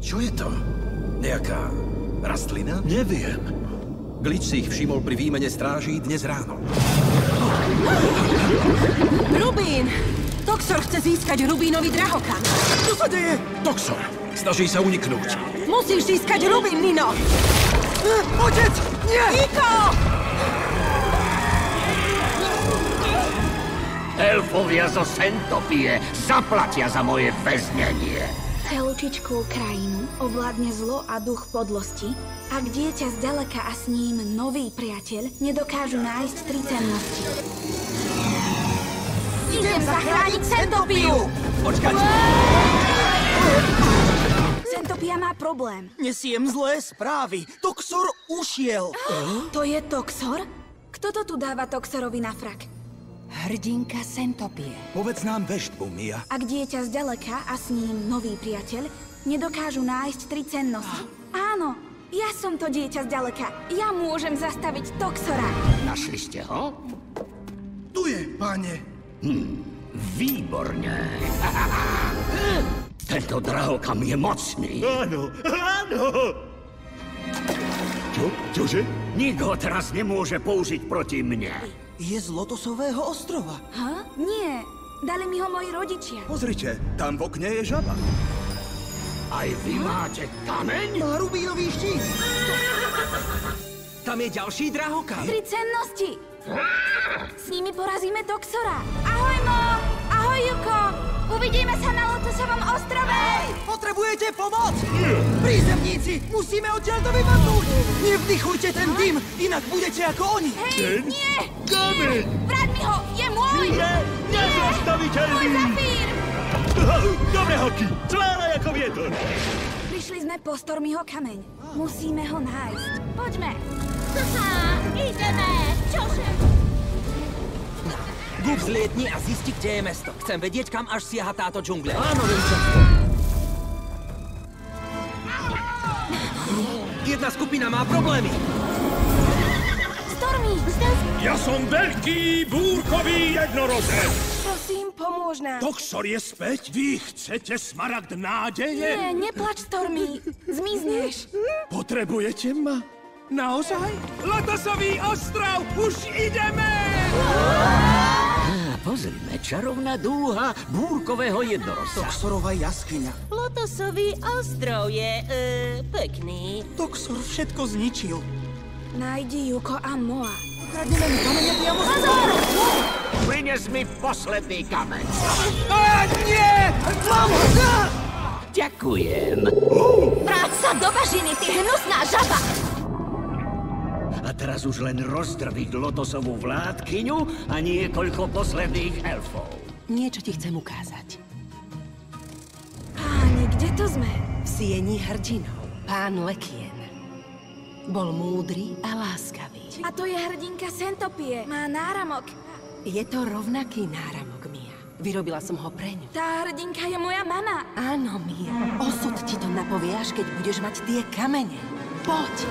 Čo je to? Nejaká rastlina? Neviem. Glitch si ich všimol pri výmene stráží dnes ráno. Rubín! Toxor chce získať rubínový drahokam. Čo sa deje? Toxor! Snaží sa uniknúť. Musíš získať rubín, Nino! Otec! Nie! Niko! Elfovia zo Sentopie zaplatia za moje väznenie. Celúčičkú krajinu ovládne zlo a duch podlosti. Ak dieťa zďaleka a s ním nový priateľ nedokážu nájsť tri cennosti. Idem zachrániť Sentopiu! Počkať! Sentopia má problém. Nesiem zlé správy. Toxor ušiel. To je Toxor? Kto to tu dáva Toxorovi na frak? Hrdinka Sentopie. Povedz nám veštbu, Mia. Ak dieťa zďaleka a s ním nový priateľ nedokážu nájsť tri cennosti. Áno, ja som to dieťa zďaleka. Ja môžem zastaviť Toxora. Našli ste ho? Tu je, pane. Výborne. Tento drahokam je mocný. Áno, áno. Čože? Nikto teraz nemôže použiť proti mne. Je z Lotosového ostrova. Nie, dali mi ho moji rodičia. Pozrite, tam v okne je žaba. Aj vy máte kameň? Má rubínový štít. Tam je ďalší drahokam. Tri cennosti. S nimi porazíme Toxora. Ahoj, Mo! Ahoj, Juko! Uvidíme sa na Lotosovom ostrove! Potrebujete pomoc? Prízemníci, musíme odtiaľto vypadnúť. Nevdychujte ten dym, inak budete ako oni. Hej, nie! Kameň! Vráť mi ho! Je môj! Nezastaviteľný! Môj zafír! Dobre, hoky, člára ako vietor. Prišli sme po Stormyho kameň. Musíme ho nájsť. Poďme! Ideme! Čože? Gub zlietni a zisti, kde je mesto. Chcem vedieť, kam až siaha táto džungľa. Áno, Vincenzo. Jedna skupina má problémy. Stormy! Ja som veľký búrkový jednorožec. Prosím, pomôž nám. Toxor je späť? Vy chcete smaragd nádeje? Nie, neplač, Stormy. Zmizneš. Potrebujete ma? Naozaj? Lotosový ostrov! Už ideme! Pozrime, čarovná dúha búrkového jednorožca. Toxorova jaskyňa. Lotosový ostrov je, pekný. Toxor všetko zničil. Nájdi Juko a Moa. Ukradneme mi kamene priamo z Prines mi posledný kameň. Nie! Mám ho! Ďakujem. Vráť sa do bažiny, ty hnusná žaba! A teraz už len rozdrviť Lotosovú vládkyňu a niekoľko posledných elfov. Niečo ti chcem ukázať. Páni, kde to sme? V sieni hrdinov, pán Lekien. Bol múdry a láskavý. A to je hrdinka Sentopie. Má náramok. Je to rovnaký náramok, Mia. Vyrobila som ho pre ňu. Tá hrdinka je moja mama. Áno, Mia. Osud ti to napovie, až keď budeš mať tie kamene. Poď!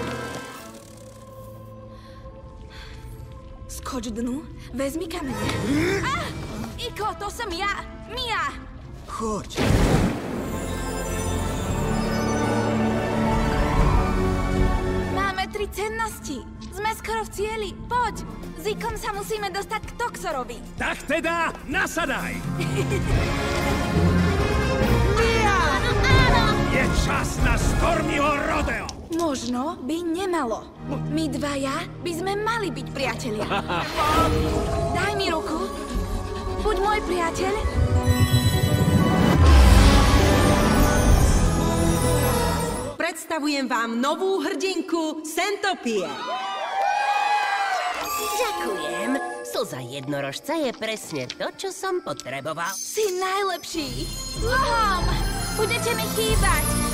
Skoč dnu, vezmi kamene. Iko, to som ja, Mia. Choď. Máme tri cennosti. Sme skoro v cieli. Poď. S Ikom sa musíme dostať k Toxorovi. Tak teda, nasadaj! Je čas na Stormyho rodeo! Možno by nemalo. My dvaja by sme mali byť priatelia. Daj mi ruku. Buď môj priateľ. Predstavujem vám novú hrdinku Sentopie. Ďakujem. Slza jednorožca je presne to, čo som potreboval. Si najlepší. Tom, budete mi chýbať.